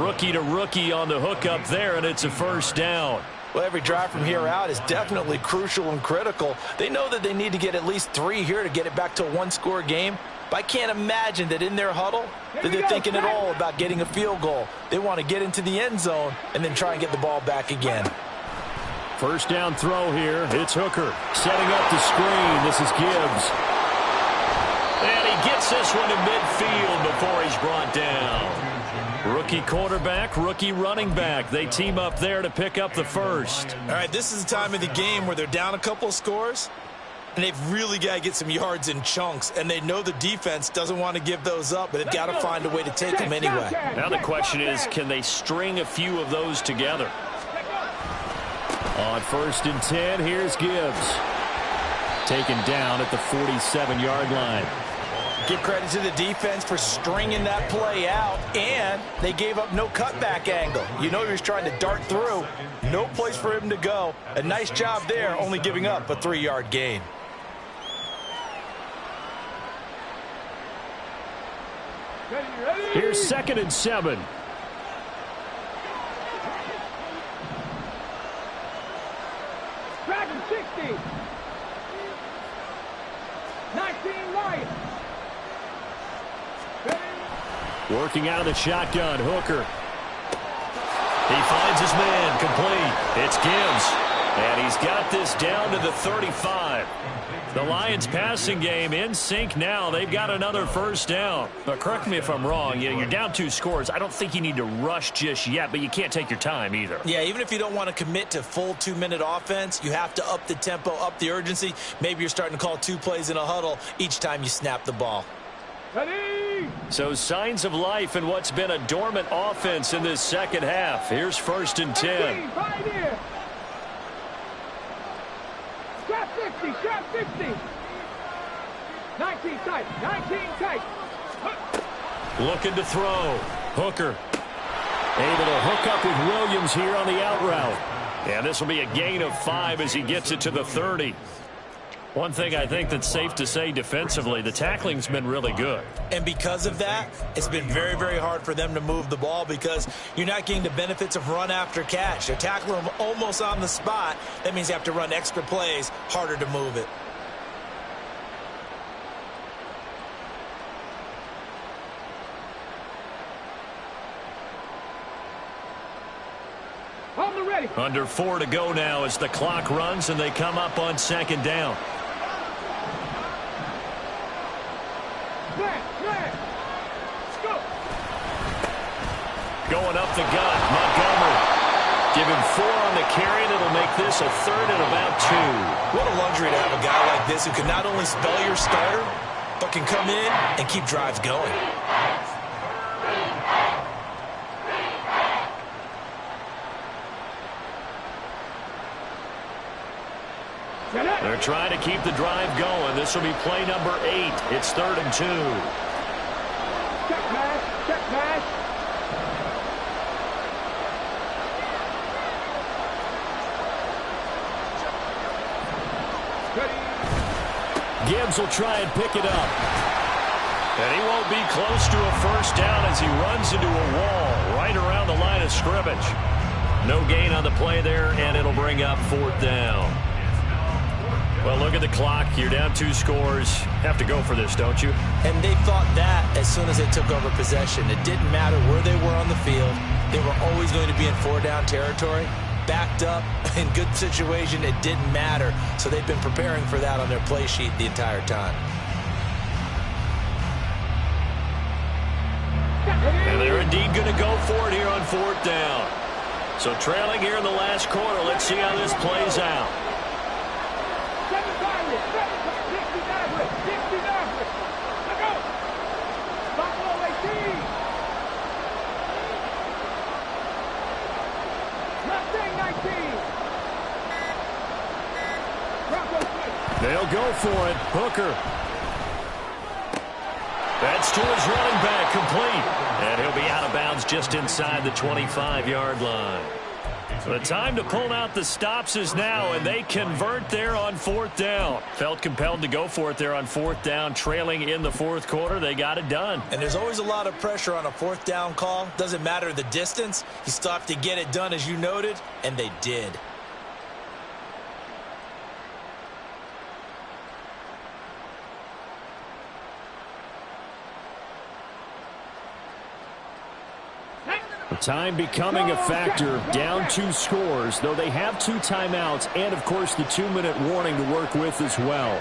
Rookie to rookie on the hookup there, and it's a 1st down. Well, every drive from here out is definitely crucial and critical. They know that they need to get at least 3 here to get it back to a one-score game. But I can't imagine that in their huddle that they're thinking at all about getting a field goal. They want to get into the end zone and then try and get the ball back again. First down throw here. It's Hooker setting up the screen. This is Gibbs. And he gets this one to midfield before he's brought down. Rookie quarterback, rookie running back. They team up there to pick up the first. All right, this is the time of the game where they're down a couple of scores, and they've really got to get some yards in chunks, and they know the defense doesn't want to give those up, but they've got to find a way to take them anyway. Now the question is, can they string a few of those together? On 1st and 10, here's Gibbs. Taken down at the 47-yard line. Give credit to the defense for stringing that play out, and they gave up no cutback angle. You know he was trying to dart through. No place for him to go. A nice job there, only giving up a 3-yard gain. Here's 2nd and 7. Dragon 60. 19 Lions. Working out of the shotgun, Hooker. He finds his man, complete. It's Gibbs, and he's got this down to the 35. The Lions passing game in sync now. They've got another first down. But correct me if I'm wrong, you're down 2 scores. I don't think you need to rush just yet, but you can't take your time either. Yeah, even if you don't want to commit to full 2-minute offense, you have to up the tempo, up the urgency. Maybe you're starting to call 2 plays in a huddle each time you snap the ball. Ready? So signs of life in what's been a dormant offense in this second half. Here's 1st and 10. Right here. Trap 50, trap 50. 19 tight, 19 tight. Looking to throw. Hooker. Able to hook up with Williams here on the out route. And this will be a gain of 5 as he gets it to the 30. One thing I think that's safe to say defensively, the tackling's been really good. And because of that, it's been very, very hard for them to move the ball because you're not getting the benefits of run after catch. They're tackling them almost on the spot. That means you have to run extra plays, harder to move it. Ready. Under 4 to go now as the clock runs and they come up on 2nd down. Going up the gut, Montgomery. Give him 4 on the carry, and it'll make this a 3rd and about 2. What a luxury to have a guy like this who can not only spell your starter, but can come in and keep drives going. They're trying to keep the drive going. This will be play number 8. It's 3rd and 2. Check pass, check pass. Gibbs will try and pick it up. And he won't be close to a first down as he runs into a wall right around the line of scrimmage. No gain on the play there, and it'll bring up 4th down. Well, look at the clock. You're down 2 scores. Have to go for this, don't you? And they thought that as soon as they took over possession. It didn't matter where they were on the field. They were always going to be in 4-down territory. Backed up, in good situation, it didn't matter. So they've been preparing for that on their play sheet the entire time. And they're indeed going to go for it here on 4th down. So trailing here in the last quarter. Let's see how this plays out. They'll go for it. Hooker. That's to his running back, complete. And he'll be out of bounds just inside the 25-yard line. The time to pull out the stops is now, and they convert there on 4th down. Felt compelled to go for it there on 4th down, trailing in the 4th quarter. They got it done. And there's always a lot of pressure on a 4th down call. Doesn't matter the distance. You still have to get it done, as you noted, and they did. Time becoming a factor, down 2 scores, though they have 2 timeouts and, of course, the 2-minute warning to work with as well.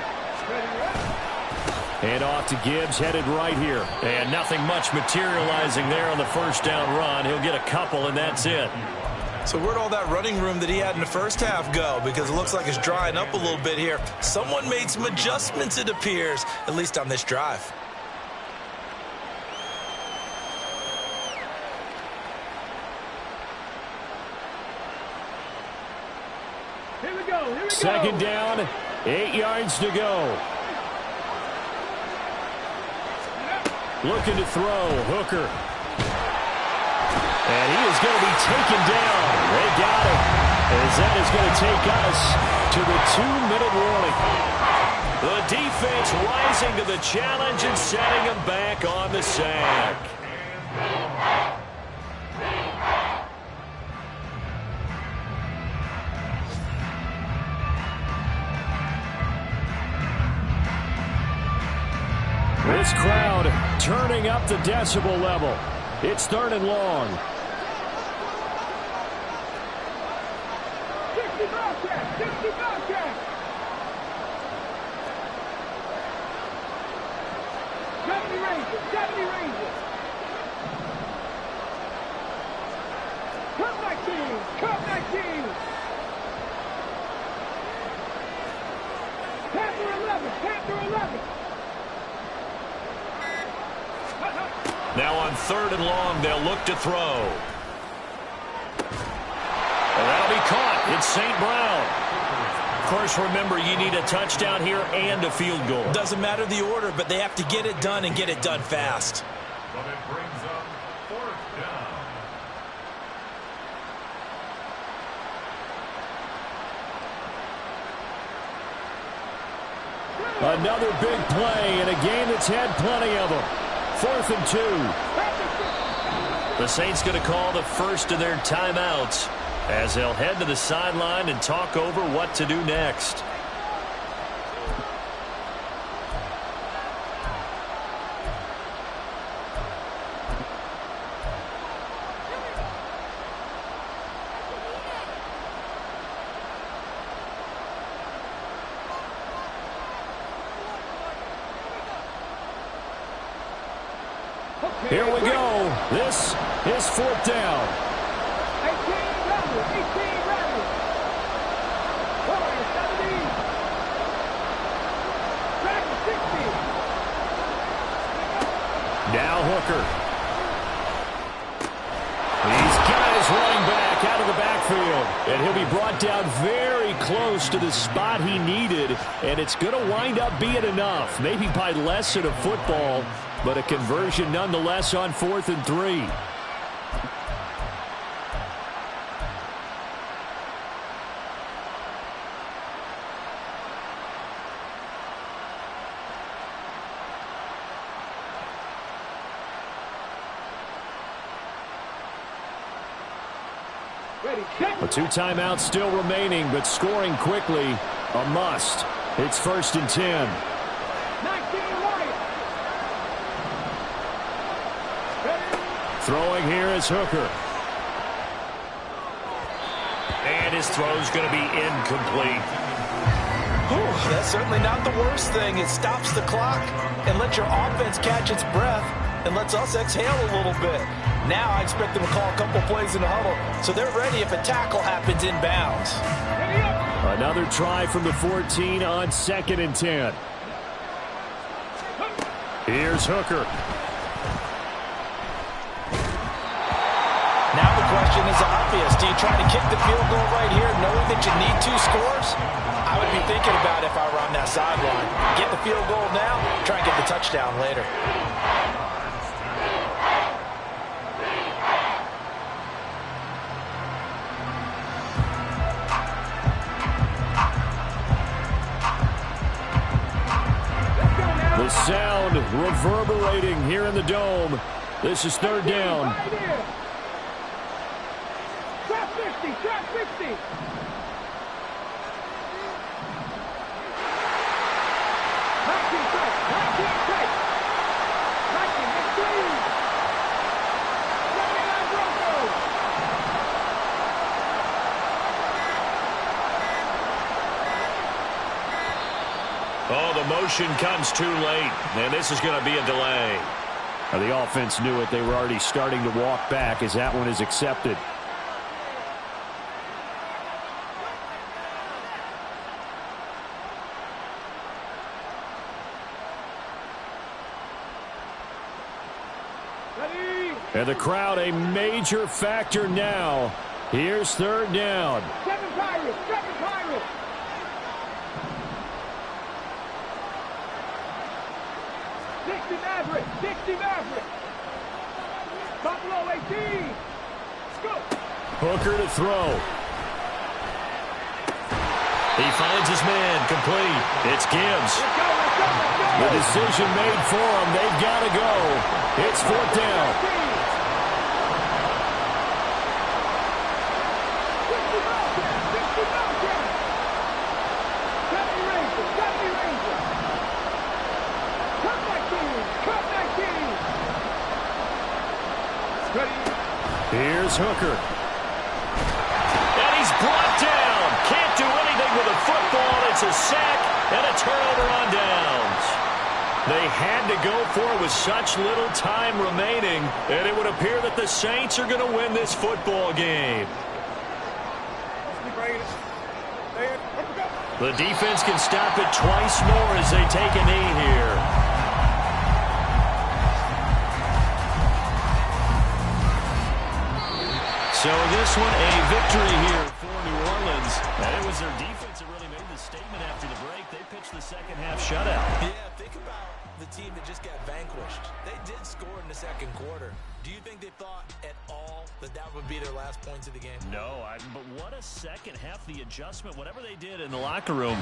And off to Gibbs, headed right here. And nothing much materializing there on the first down run. He'll get a couple, and that's it. So where'd all that running room that he had in the first half go? Because it looks like it's drying up a little bit here. Someone made some adjustments, it appears, at least on this drive. Here we go. Second down, 8 yards to go. Looking to throw, Hooker. And he is going to be taken down. They got him. As that is going to take us to the 2-minute warning. The defense rising to the challenge and setting him back on the sack. This crowd turning up the decibel level. It's 3rd and long. 60 Bobcats! 60 Bobcats! Seventy Rangers! Come back team! Come back team! Panther 11! Now on 3rd and long, they'll look to throw. And that'll be caught. It's St. Brown. Of course, remember, you need a touchdown here and a field goal. Doesn't matter the order, but they have to get it done and get it done fast. But it brings up 4th down. Another big play in a game that's had plenty of them. 4th and 2. The Saints going to call the first of their timeouts as they'll head to the sideline and talk over what to do next. Here we go. This is 4th down. 18 Rebels. 17. Back to 60. Now Hooker. He's got his running back out of the backfield. And he'll be brought down very close to the spot he needed. And it's going to wind up being enough. Maybe by less than a football, but a conversion nonetheless on 4th and 3. A 2 timeouts still remaining, but scoring quickly, a must. It's 1st and 10. 19 Lions. Throwing here is Hooker. And his throw's going to be incomplete. Whew, that's certainly not the worst thing. It stops the clock and lets your offense catch its breath and lets us exhale a little bit. Now I expect them to call a couple plays in the huddle, so they're ready if a tackle happens inbounds. Another try from the 14 on 2nd and 10. Here's Hooker. Now the question is obvious. Do you try to kick the field goal right here knowing that you need 2 scores? I would be thinking about it if I were on that sideline. Get the field goal now, try and get the touchdown later. The sound reverberating here in the dome. This is 3rd down. Trap 50, trap 50. 19 take, 19 take. 19, it's 3. 79 Broncos. motion comes too late, and this is going to be a delay. The offense knew it. They were already starting to walk back as that one is accepted. And the crowd a major factor now. Here's third down. 7 Pirates, 7 Pirates. 60 Maverick, 60 Maverick. Buffalo 18. Scoop. Hooker to throw. He finds his man, complete. It's Gibbs. The decision made for them. They've got to go. It's fourth down. Here's Hooker. And he's brought down. Can't do anything with a football. It's a sack and a turnover on downs. They had to go for it with such little time remaining, and it would appear that the Saints are going to win this football game. The defense can stop it twice more as they take a knee here. So this one, a victory here for New Orleans. And it was their defense that really made the statement after the break. They pitched the second half shutout. Yeah, think about the team that just got vanquished. They did score in the second quarter. Do you think they thought at all that that would be their last points of the game? No, but what a second half, the adjustment, whatever they did in the locker room.